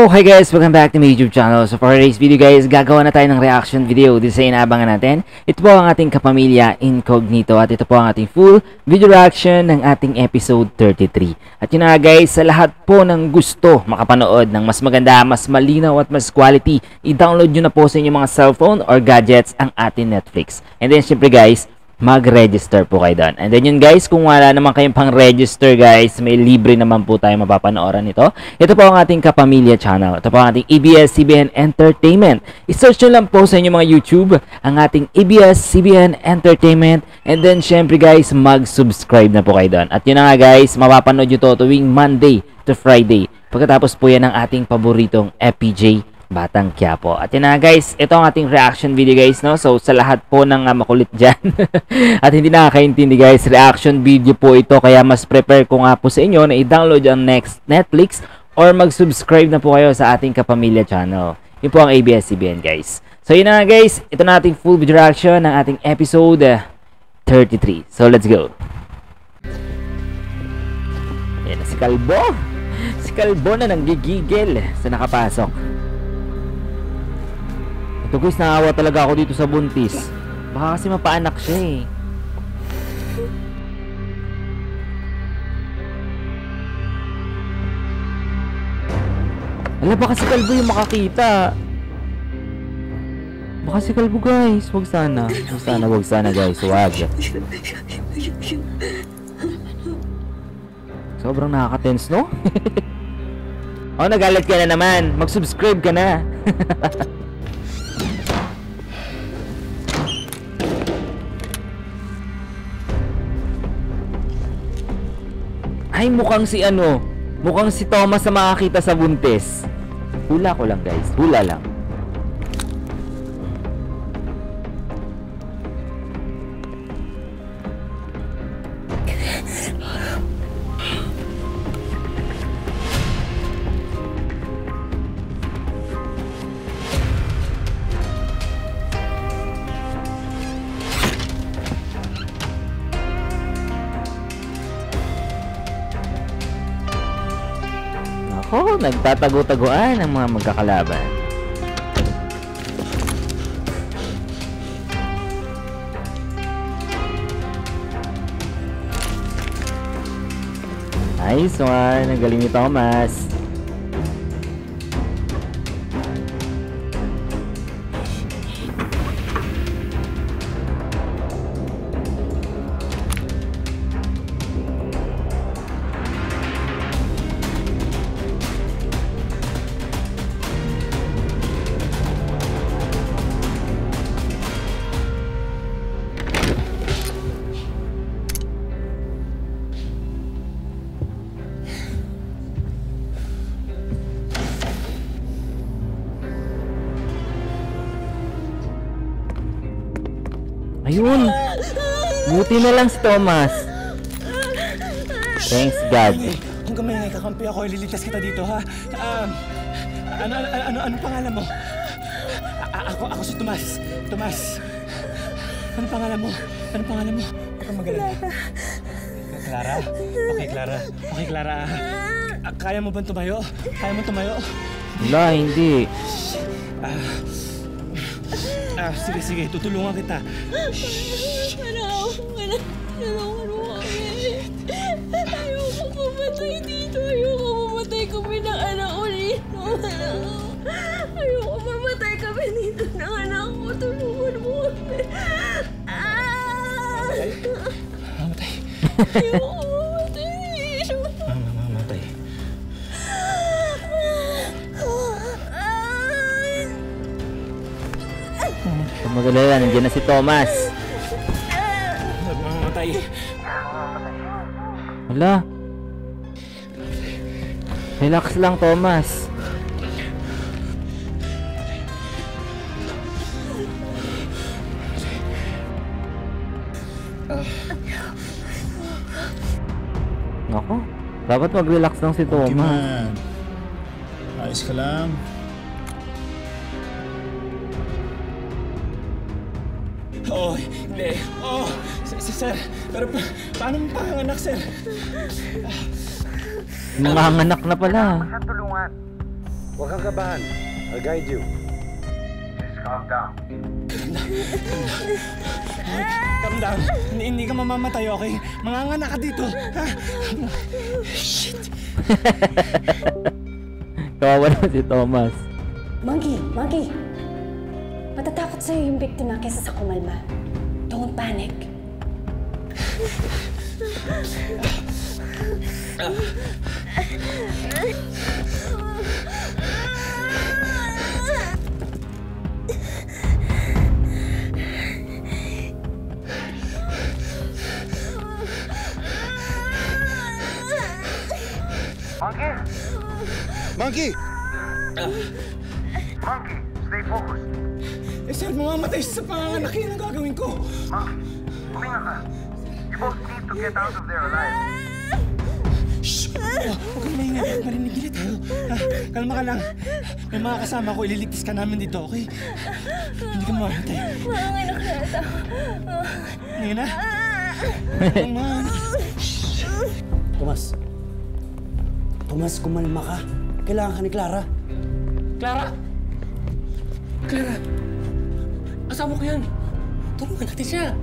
So, hi guys! Welcome back to my YouTube channel. So, for today's video guys, gagawa na tayo ng reaction video. Dito sa inaabangan natin. Ito po ang ating kapamilya Incognito. At ito po ang ating full video reaction ng ating episode 33. At yun na guys, sa lahat po ng gusto makapanood ng mas maganda, mas malinaw at mas quality, i-download nyo na po sa inyong mga cellphone or gadgets ang ating Netflix. And then syempre guys, mag-register po kayo doon. And then yun guys, kung wala naman kayong pang-register guys, may libre naman po tayo mapapanooran ito. Ito po ang ating kapamilya channel. Ito po ang ating ABS-CBN Entertainment. I-search nyo lang po sa inyong mga YouTube ang ating ABS-CBN Entertainment. And then syempre guys, mag-subscribe na po kayo doon. At yun na nga guys, mapapanood nyo to tuwing Monday to Friday. Pagkatapos po yan ng ating paboritong FPJ Batang Quiapo. At yun na guys, ito ang ating reaction video guys, no? So sa lahat po ng makulit dyan at hindi nakakaintindi guys, reaction video po ito, kaya mas prepare ko nga po sa inyo na i-download ang next Netflix or mag-subscribe na po kayo sa ating kapamilya channel. Yun po ang ABS-CBN guys. So yun na guys, ito na ating full video reaction ng ating episode 33. So let's go. Yan na si Kalbo. Si Kalbo na nanggigigil sa nakapasok. Ito guys, naawa talaga ako dito sa buntis. Baka kasi mapaanak siya eh. Ala, baka si Kalbo yung makakita. Baka si Kalbo guys. Wag sana. Wag sana guys. Wag. Sobrang nakaka-tense, no? Oh, nagalit ka na naman. Mag-subscribe ka na. Ay, mukhang si ano, mukhang si Thomas na makakita sa buntis. Hula ko lang guys, hula lang. Oh, nagtatago-taguan ang mga magkakalaban. Nice one. Ang galing ni Thomas. Ayun! Buti na lang si Thomas. Thanks God. Kung kamay kakampi ako, ililigtas kita dito, ha? Ano pangalan mo? Ako si Tomas. Tomas. Ano pangalan mo? Huwag kang magaling. Clara? Okay, Clara. Okay, Clara. Kaya mo bang tumayo? Wala, hindi. Sige, tutulungan kita. Tulungan mo kami. Ayoko mamatay dito. Ayoko mamatay kami ng anak ko dito. Ayoko mamatay kami dito ng anak ko. Tulungan mo kami. Mamatay. Ayoko mamatay dito. Mamatay. Magalala, nandiyan na si Thomas. Mamatay. Wala. Relax lang, Thomas. Nako, dapat mag-relax lang si Thomas. Okay man. Ayos ka lang. Oh, hindi. Oh, sir. Pero paano mo panganak, sir? Nanganganak na pala. Huwag kang kabahan. I'll guide you. Calm down. Calm down. Hindi ka mamamatay, okay? Manganganak ka dito. Ha? Shit. Kawawa naman si Thomas. Monkey! Matatakot sa'yo yung biktima kesa sa kumalma. Don't panic. Monkey! Monkey, stay focused. Eh, sir, mamamatay siya sa panganganak. Yan ang gagawin ko. Monkey, huminga ka. You both need to get out of there alive. Shh! Huwag kang maingay. Marinig nila tayo. Ha? Kalma ka lang. May mga kasama ko. Ililigtas ka namin dito, okay? Hindi ka mamamatay. Manganganak na ito. Ngayon na? Manganganak. Tomas, kumalma ka. Kailangan ka ni Clara. Clara! Clara! Asawa ko yan. Tulungan natin siya.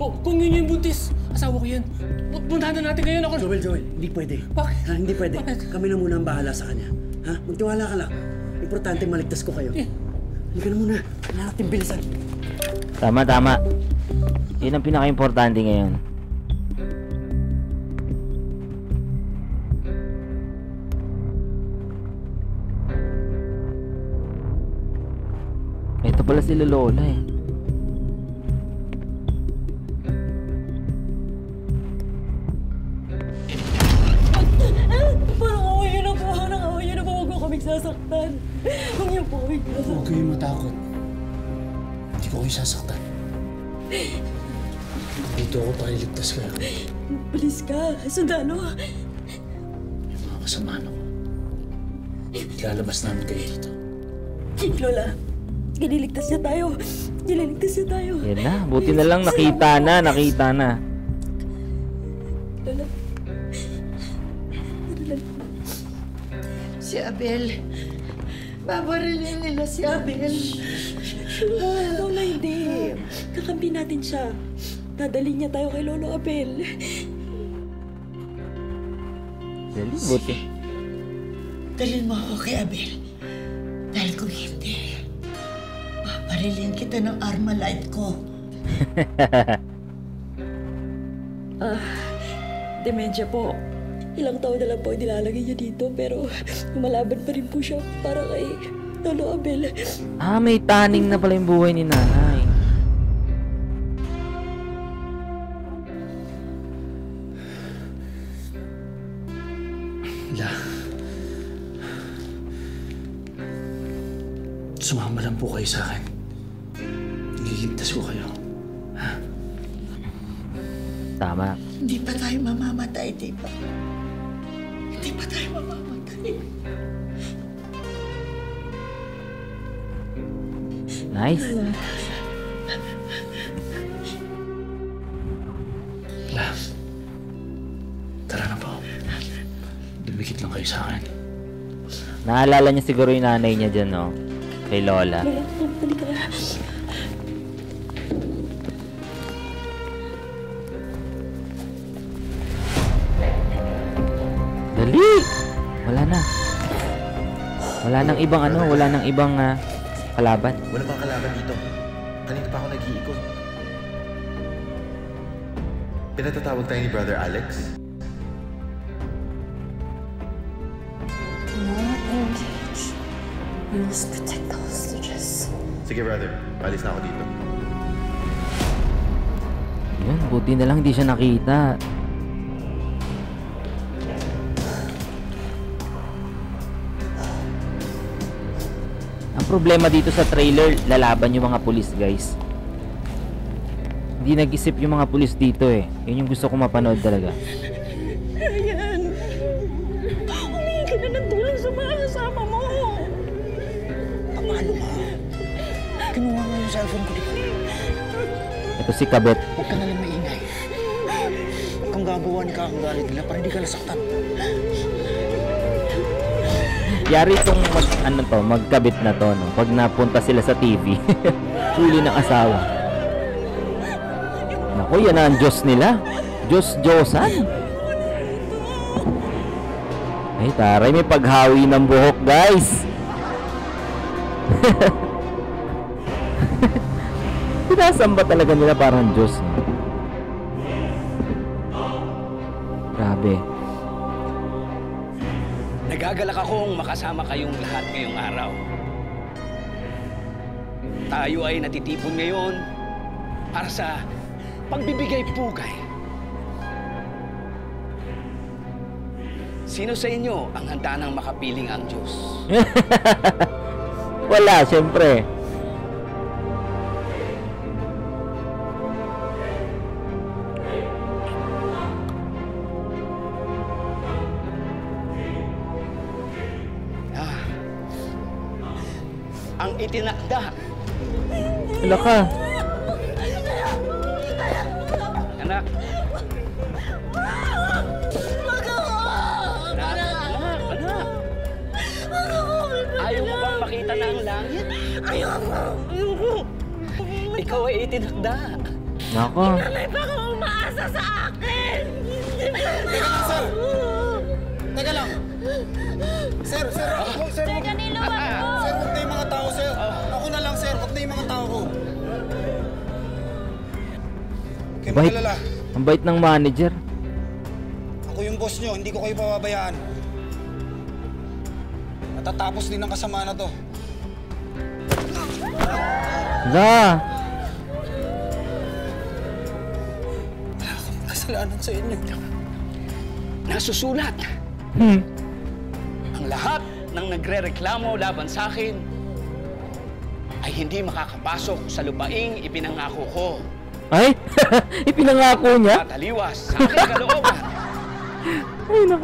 Kung yun yung buntis, asawa ko yan. Puntahan na natin ngayon ako. Joel, hindi pwede. Bakit? Ha, hindi pwede. Bakit? Kami na muna ang bahala sa kanya. Ha? Magtiwala ka lang. Importante maligtas ko kayo. Halika na muna. Kailangan natin bilisan. Tama. Yun ang pinaka-importante ngayon. Ito pala si Lola eh. Parang away na po. Huwag mo kaming sasaktan. Huwag niyo po kaming sasaktan. Huwag kayong matakot. Hindi ko kayo sasaktan. Dito ako para iligtas kayo. Bilis ka. Sundalo. Yung mga kasamahan ako. Ilalabas namin kayo dito. Lola, ililigtas niya tayo. Yan na, buti na lang nakita na. Lola. Si Abel. Babarilin nila si Abel. Lola, hindi. Kakampi natin siya. Dadalhin niya tayo kay Lolo Abel. Dali, buti. Dalhin mo ako kay Abel. Dahil kung hindi, babarilin kita ng Armalite ko. Dementia po. Ilang taon na lang po nilalagay niya dito pero lumalaban pa rin po siya para kay Lolo Abel. May taning na pala yung buhay ni nanay. La. Sumama lang po kayo sa akin. Ililigtas ko kayo. Ha? Tama. Hindi pa tayo mamamatay, di ba? Hindi pa tayo mamamatay. Nice. La. Tara na po. Dumikit lang kayo sa akin. Naalala niya siguro yung nanay niya dyan, no? Kay Lola. Lola, dali ka na. Dali! Wala na. Wala nang ibang kalaban. Wala pang kalaban dito. Kanina pa ako nag-iikot. Pinatatawag tayo ni Brother Alex. Do not engage. We must protect the hostages. Sige, brother. Alis na ako dito. Yun, buti na lang hindi siya nakita. Ang problema dito sa trailer, lalaban yung mga pulis, guys. Hindi nag-isip yung mga pulis dito eh. Yun yung gusto ko mapanood talaga. Ayan. Humingi ka na ng tulong sa mga kasama mo. Paano ka? Kinuha nga yung cellphone ko dito. Ito si Kabet. Huwag ka nalang maingay. Huwag kang gagawa ni kakagalit nila para hindi ka nasaktan. Yari itong magkabit na to, no? Pag napunta sila sa TV. Huli ng asawa. Naku, yan na ang Diyos nila. Diyos-Diyosan. Ay, taray, may paghawi ng buhok, guys. Sinasamba talaga nila parang Diyos, no? Grabe. Nagagalak akong makasama kayong lahat ngayong araw. Tayo ay natitipon ngayon para sa pagbibigay-pugay. Sino sa inyo ang handa nang makapiling ang Diyos? Wala, siyempre. Ang itinakda. Wala ka. Anak. Anak. Ayaw mo bang makita na ang langit? Ayoko. Ikaw ay itinakda. Nako. May baka umaasa sa akin! Teka lang, sir! Teka lang! Sir! Teka, niluwag mo! Sir, huwag na yung mga tao, sir! Ako na lang, sir! Huwag na yung mga tao ko! Kayo Bait. magalala. Ang bait ng manager. Ako yung boss nyo, hindi ko kayo pababayaan. Natatapos din ang kasama na to. Wala. Wala akong kasalanan sa inyo. Nasusulat. Ang lahat ng nagre-reklamo laban sa akin ay hindi makakapasok sa lupaing ipinangako ko. Ay? Ipinangako niya? Tumataliwas sa aking kalooban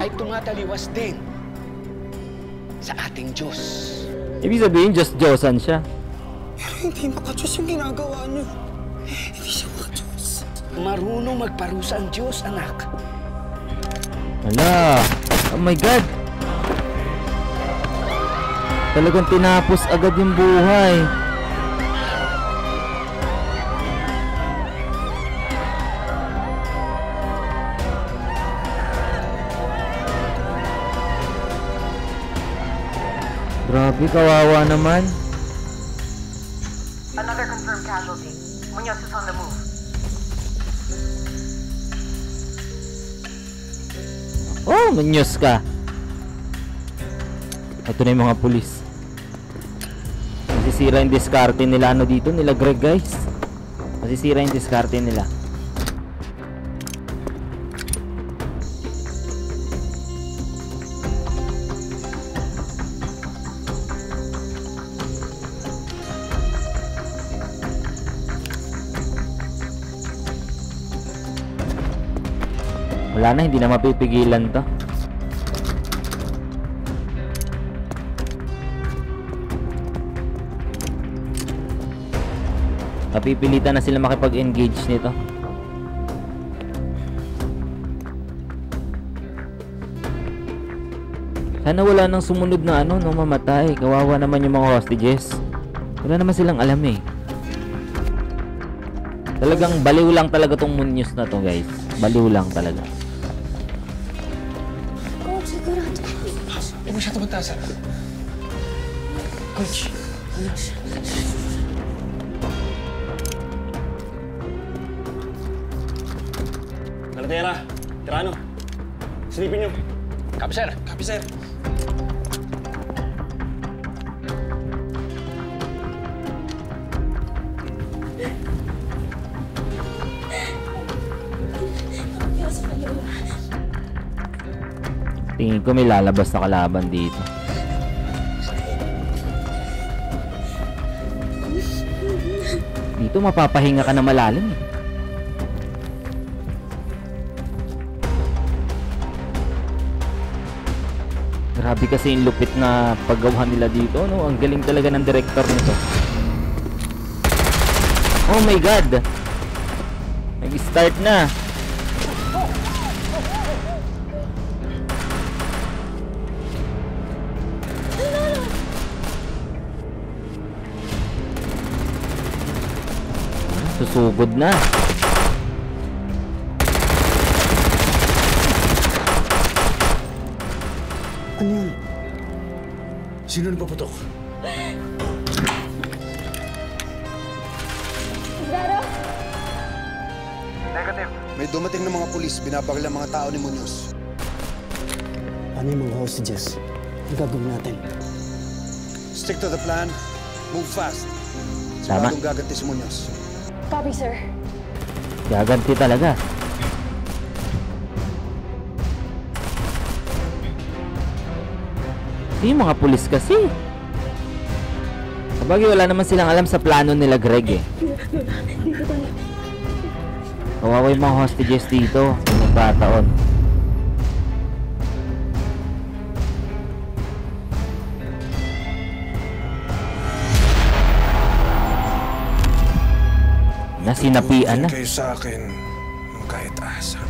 ay tumataliwas din sa ating Diyos. Ibig sabihin, Diyos-Diyosan siya. Pero hindi maka-Diyos yung ginagawa nyo. Hindi siya maka-Diyos. Marunong magparusa ang Diyos, anak. Hala. Oh my God. Talagang tinapos agad yung buhay. Grabe, kawawa naman. Another confirmed casualty. Muñoz is on the move. Oh, Muñoz ka. Ito na yung mga pulis. Masisira yung diskarte nila dito, nila Greg, guys. Masisira yung diskarte nila. Wala na, hindi na mapipigilan to. Napipilitan na sila makipag-engage nito. Sana wala nang sumunod na mamatay. Kawawa naman yung mga hostages. Wala naman silang alam eh. Talagang baliw lang talaga tong Muñoz na to, guys. Baliw lang talaga. Huwag mo siya tumagtasa. Coach. Kalatera, Tirano. Silipin nyo. Copy, sir. Copy, sir. Tingin ko may lalabas na kalaban dito. Dito mapapahinga ka na malalim eh. Grabe kasi yung lupit na paggawa nila dito, no? Ang galing talaga ng director nito. Oh my God! Nag-start na. Susugod na. Ano yun? Sino nagpaputok? Negative. May dumating ng mga pulis, binabaril ang mga tao ni Munoz. Paano yung mga hostages? Ano gagawin natin? Stick to the plan. Move fast. Tama. Siguradong gaganti si Munoz. Copy, sir. Gaganti talaga. Yung mga pulis kasi. Sabagay, wala naman silang alam sa plano nila Greg eh. Kawawa yung mga hostages dito. Nagkataon. Nasinapian na. Kayo sa akin ng kahit asa.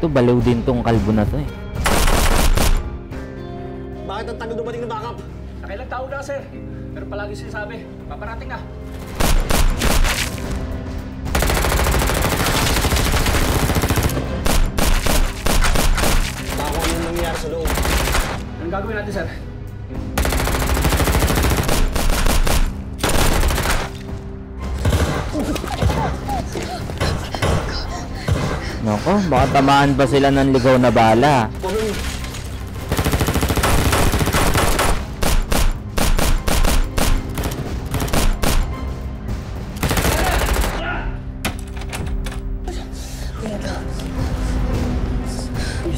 Ito, baliw din tong kalbo na to eh. Bakit ang tagal dumating na backup? Nakailang tao na, sir. Pero palagi sinasabi, paparating na. Baka ano nangyayari sa loob? Anong gagawin natin, sir? Nako, baka tamaan ba sila ng ligaw na bala?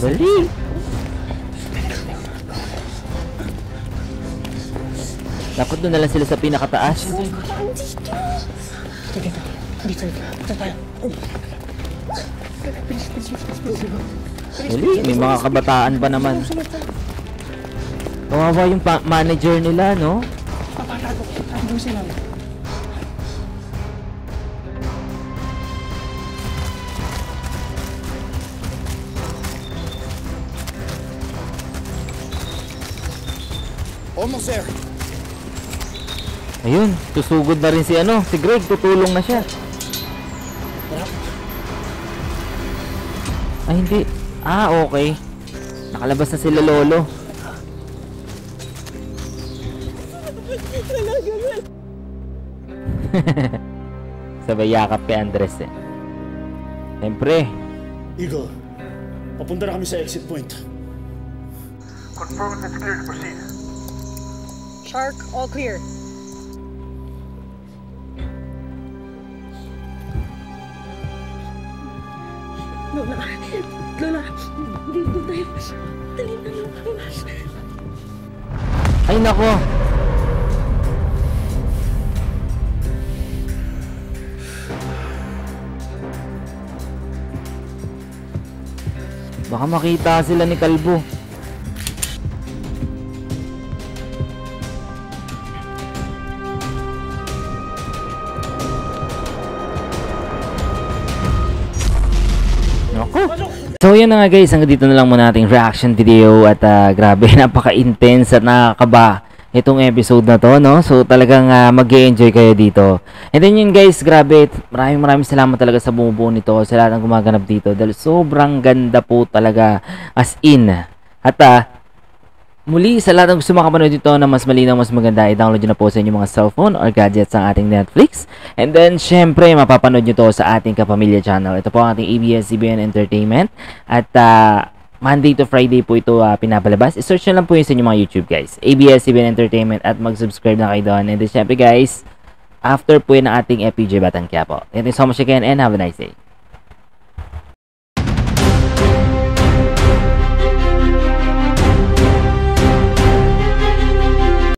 Dali! Dapat doon na lang sila sa pinakataas. Dali, may mga kabataan pa naman. Kawawa yung manager nila, no? Almost there. Ayun, susugod na rin si si Greg, tutulong na siya. Ay, hindi. Ah, okay. Nakalabas na sila lolo. Sabay yakap kay Andres eh. Siyempre. Eagle, papunta na kami sa exit point. Confirm it's clear to proceed. Shark, all clear. Lola, dito tayo. Dali na, Lola. Ay, nako. Baka makita sila ni Kalbo. So yun na nga guys, hanggang dito na lang muna ating reaction video at grabe, napaka-intense at nakakaba itong episode na to, no? So talagang mag-e-enjoy kayo dito. And then yun guys, grabe, maraming salamat talaga sa bumubuo nito, sa lahat ng gumaganap dito dahil sobrang ganda po talaga, as in. At muli, sa lahat ng gusto makapanood dito na mas malinaw, mas maganda, i-download nyo na po sa inyong mga cellphone or gadgets ang ating Netflix. And then, syempre, mapapanood nyo to sa ating Kapamilya channel. Ito po ang ating ABS-CBN Entertainment. At Monday to Friday po ito pinapalabas. I-search nyo lang po yun sa inyong mga YouTube, guys. ABS-CBN Entertainment at mag-subscribe na kayo doon. And then, syempre, guys, after po yun ang ating FPJ Batang Quiapo. Thank you so much again and have a nice day.